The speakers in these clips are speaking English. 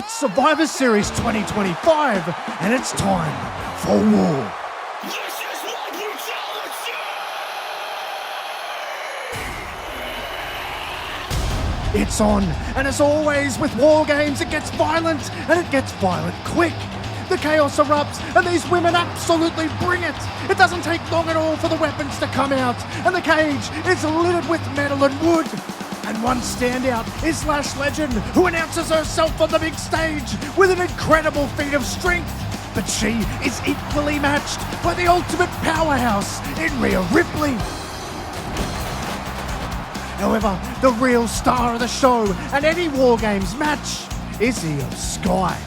It's Survivor Series 2025, and it's time for war. This is my brutality! It's on, and as always with war games, it gets violent, and it gets violent quick. The chaos erupts, and these women absolutely bring it. It doesn't take long at all for the weapons to come out, and the cage is littered with metal and wood. And one standout is Lash Legend, who announces herself on the big stage with an incredible feat of strength. But she is equally matched by the ultimate powerhouse in Rhea Ripley. However, the real star of the show and any War Games match is Io Sky.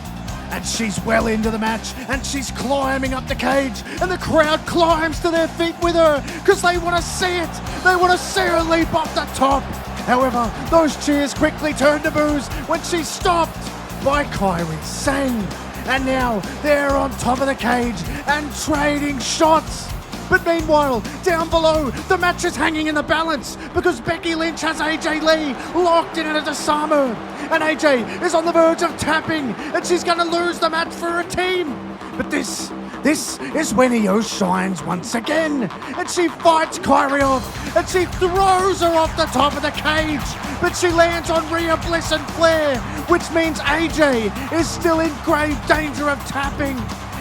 And she's well into the match, and she's climbing up the cage, and the crowd climbs to their feet with her because they want to see it. They want to see her leap off the top. However, those cheers quickly turn to boos when she's stopped by Kairi Sane. And now they're on top of the cage and trading shots. But meanwhile, down below, the match is hanging in the balance because Becky Lynch has AJ Lee locked in at a disarmer. And AJ is on the verge of tapping, and she's going to lose the match for her team. But this is when Io shines once again, and she fights Kairi off, and she throws her off the top of the cage, but she lands on Rhea Bliss and Flair, which means AJ is still in grave danger of tapping.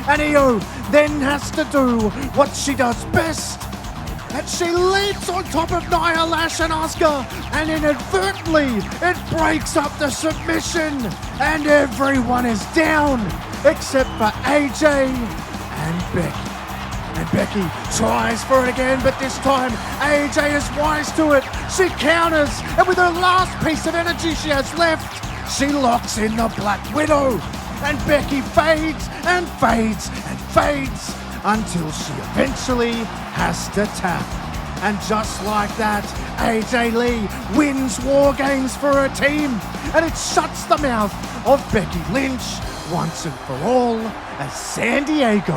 And Io then has to do what she does best. And she leaps on top of Nia Lash and Asuka, and inadvertently it breaks up the submission, and everyone is down except for AJ and Becky. And Becky tries for it again, but this time AJ is wise to it. She counters, and with her last piece of energy she has left, she locks in the Black Widow. And Becky fades and fades and fades until she eventually has to tap. And just like that, AJ Lee wins War Games for her team, and it shuts the mouth of Becky Lynch once and for all as San Diego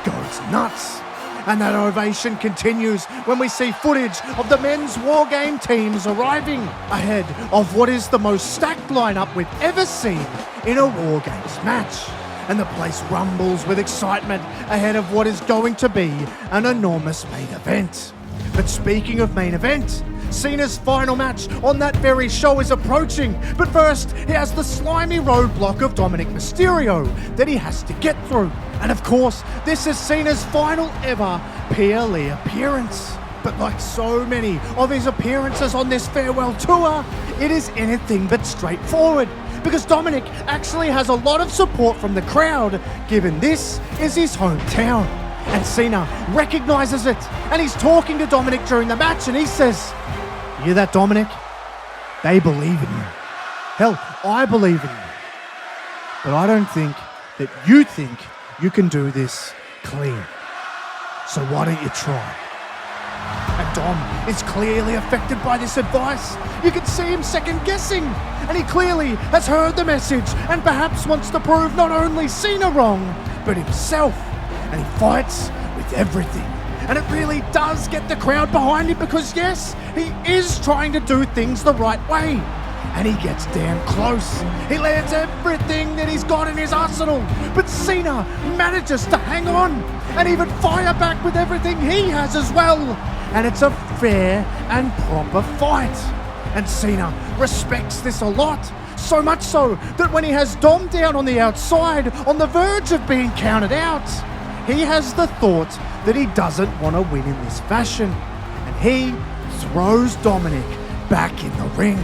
goes nuts. And that ovation continues when we see footage of the men's War Game teams arriving ahead of what is the most stacked lineup we've ever seen in a War Games match. And the place rumbles with excitement ahead of what is going to be an enormous main event. But speaking of main event, Cena's final match on that very show is approaching, but first he has the slimy roadblock of Dominic Mysterio that he has to get through. And of course, this is Cena's final ever PLE appearance. But like so many of his appearances on this farewell tour, it is anything but straightforward, because Dominic actually has a lot of support from the crowd, given this is his hometown. And Cena recognizes it, and he's talking to Dominic during the match, and he says, "You hear that, Dominic? They believe in you. Hell, I believe in you. But I don't think that you think you can do this clean. So why don't you try?" And Dom is clearly affected by this advice. You can see him second guessing, and he clearly has heard the message and perhaps wants to prove not only Cena wrong, but himself. And he fights with everything. And it really does get the crowd behind him because yes, he is trying to do things the right way. And he gets damn close. He lands everything that he's got in his arsenal. But Cena manages to hang on and even fire back with everything he has as well. And it's a fair and proper fight. And Cena respects this a lot. So much so that when he has Dom down on the outside, on the verge of being counted out, he has the thought that he doesn't want to win in this fashion. And he throws Dominic back in the ring.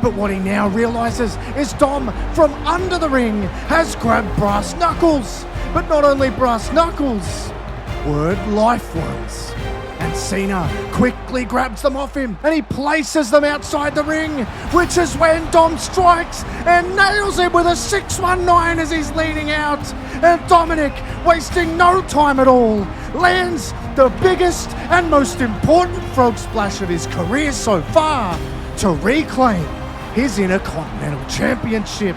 But what he now realizes is Dom, from under the ring, has grabbed brass knuckles. But not only brass knuckles, word life ones. And Cena quickly grabs them off him, and he places them outside the ring, which is when Dom strikes and nails him with a 619 as he's leading out. And Dominic, wasting no time at all, lands the biggest and most important frog splash of his career so far to reclaim his Intercontinental Championship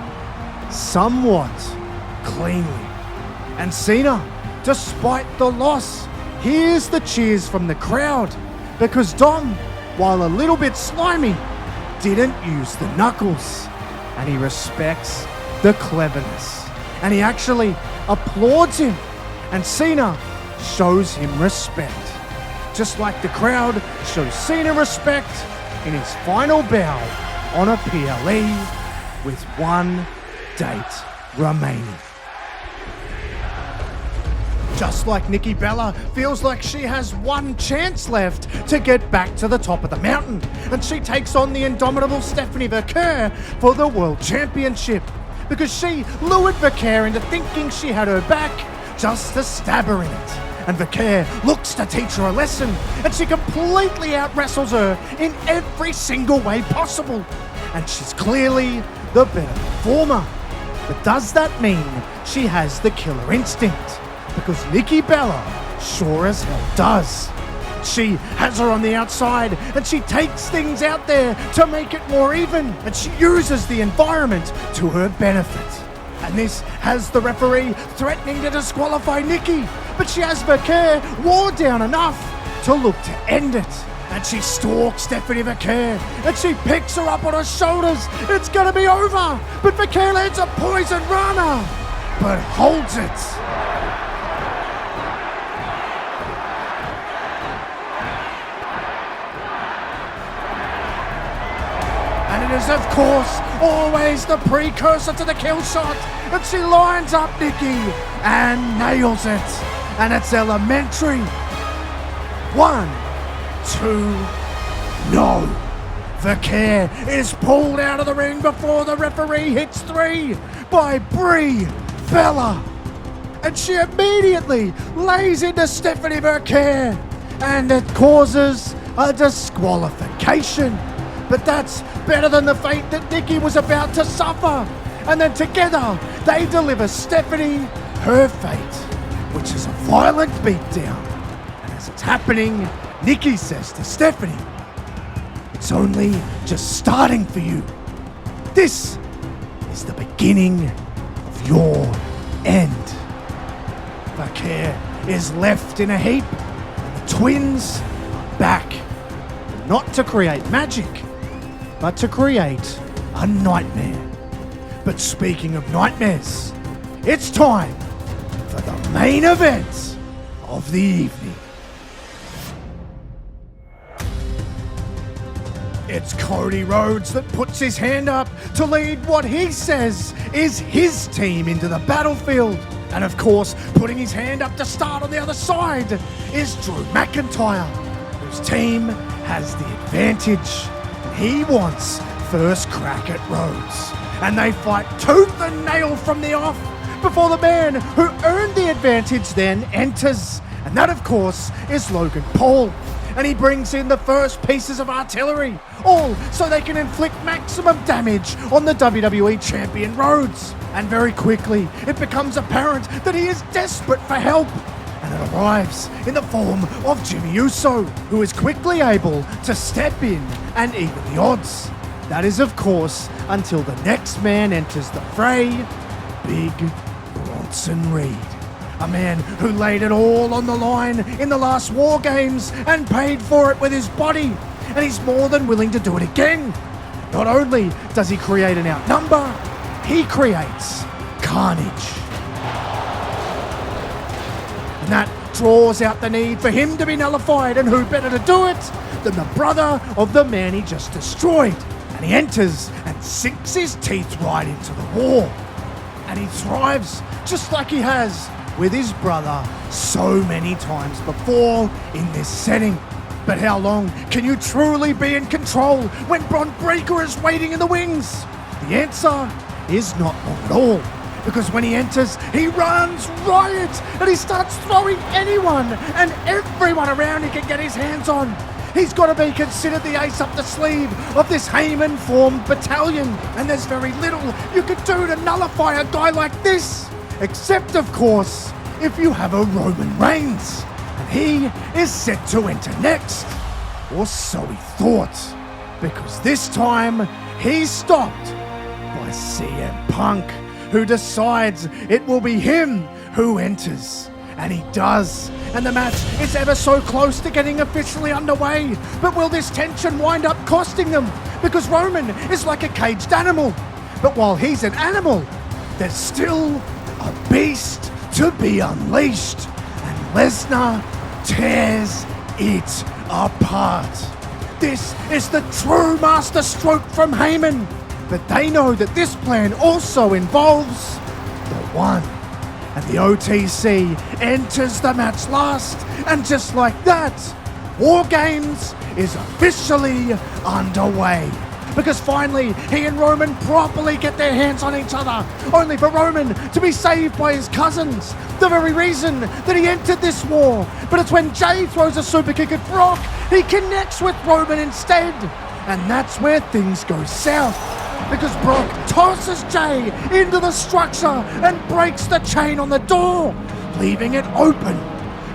somewhat cleanly. And Cena, despite the loss, hears the cheers from the crowd because Dom, while a little bit slimy, didn't use the knuckles, and he respects the cleverness. And he actually applauds him. And Cena shows him respect. Just like the crowd shows Cena respect in his final bow on a PLE with one date remaining. Just like Nikki Bella feels like she has one chance left to get back to the top of the mountain, and she takes on the indomitable Stephanie Verker for the World Championship, because she lured Verker into thinking she had her back just to stab her in it. And Verker looks to teach her a lesson, and she completely out-wrestles her in every single way possible. And she's clearly the better performer. But does that mean she has the killer instinct? Because Nikki Bella sure as hell does. She has her on the outside, and she takes things out there to make it more even, and she uses the environment to her benefit. And this has the referee threatening to disqualify Nikki, but she has Verker wore down enough to look to end it. And she stalks Stephanie Verker, and she picks her up on her shoulders. It's gonna be over, but Verker lands a poison rana, but holds it. And it is, of course, always the precursor to the kill shot. And she lines up Nikki and nails it. And it's elementary. 1, 2, no. Verker is pulled out of the ring before the referee hits 3 by Brie Bella. And she immediately lays into Stephanie Verker. And it causes a disqualification. But that's better than the fate that Nikki was about to suffer. And then together, they deliver Stephanie her fate, which is a violent beatdown. And as it's happening, Nikki says to Stephanie, "It's only just starting for you. This is the beginning of your end." Verker is left in a heap, and the twins are back. Not to create magic, but to create a nightmare. But speaking of nightmares, it's time for the main event of the evening. It's Cody Rhodes that puts his hand up to lead what he says is his team into the battlefield. And of course, putting his hand up to start on the other side is Drew McIntyre, whose team has the advantage. He wants first crack at Rhodes, and they fight tooth and nail from the off before the man who earned the advantage then enters. And that, of course, is Logan Paul. And he brings in the first pieces of artillery, all so they can inflict maximum damage on the WWE Champion Rhodes. And very quickly, it becomes apparent that he is desperate for help. And it arrives in the form of Jimmy Uso, who is quickly able to step in and even the odds. That is, of course, until the next man enters the fray, Big Bronson Reed. A man who laid it all on the line in the last War Games and paid for it with his body. And he's more than willing to do it again. Not only does he create an outnumber, he creates carnage. And that draws out the need for him to be nullified, and who better to do it than the brother of the man he just destroyed. And he enters and sinks his teeth right into the war. And he thrives just like he has with his brother so many times before in this setting. But how long can you truly be in control when Bron Breakker is waiting in the wings? The answer is not long at all. Because when he enters, he runs riot and he starts throwing anyone and everyone around he can get his hands on. He's got to be considered the ace up the sleeve of this Heyman-formed battalion. And there's very little you can do to nullify a guy like this. Except, of course, if you have a Roman Reigns. And he is set to enter next. Or so he thought. Because this time, he's stopped by CM Punk, who decides it will be him who enters. And he does. And the match is ever so close to getting officially underway. But will this tension wind up costing them? Because Roman is like a caged animal. But while he's an animal, there's still a beast to be unleashed, and Lesnar tears it apart. This is the true masterstroke from Heyman, but they know that this plan also involves the One. And the OTC enters the match last, and just like that, War Games is officially underway. Because finally, he and Roman properly get their hands on each other, only for Roman to be saved by his cousins. The very reason that he entered this war. But it's when Jay throws a super kick at Brock, he connects with Roman instead. And that's where things go south. Because Brock tosses Jay into the structure and breaks the chain on the door, leaving it open.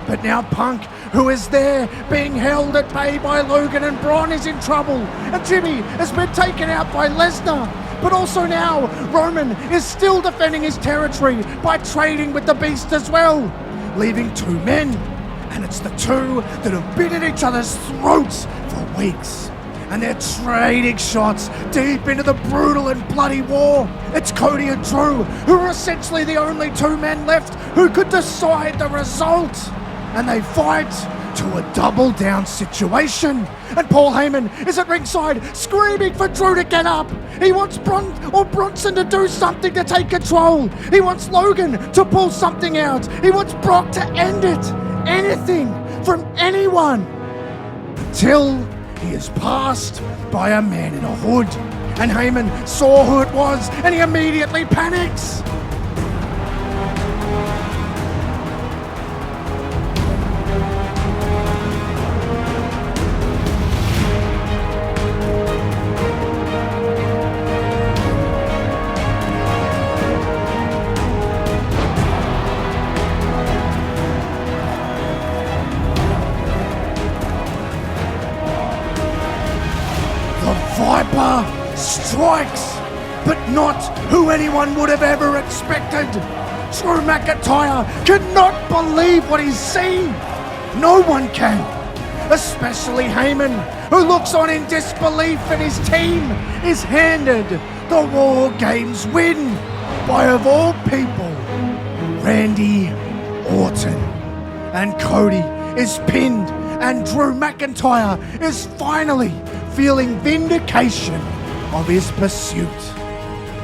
But now Punk, who is there being held at bay by Logan and Braun, is in trouble, and Jimmy has been taken out by Lesnar. But also now, Roman is still defending his territory by trading with the Beast as well, leaving two men. And it's the two that have been at each other's throats for weeks. And they're trading shots deep into the brutal and bloody war. It's Cody and Drew, who are essentially the only two men left who could decide the result. And they fight to a double down situation. And Paul Heyman is at ringside screaming for Drew to get up. He wants Bronson to do something to take control. He wants Logan to pull something out. He wants Brock to end it. Anything from anyone. Until he is passed by a man in a hood. And Heyman saw who it was, and he immediately panics. Viper strikes, but not who anyone would have ever expected. Drew McIntyre cannot believe what he's seen. No one can, especially Heyman, who looks on in disbelief, and his team is handed the War Games win by, of all people, Randy Orton. And Cody is pinned, and Drew McIntyre is finally feeling vindication of his pursuit.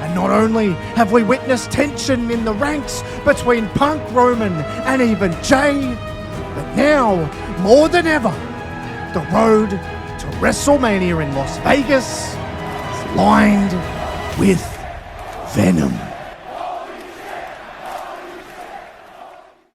And not only have we witnessed tension in the ranks between Punk, Roman, and even Jay, but now, more than ever, the road to WrestleMania in Las Vegas is lined with venom.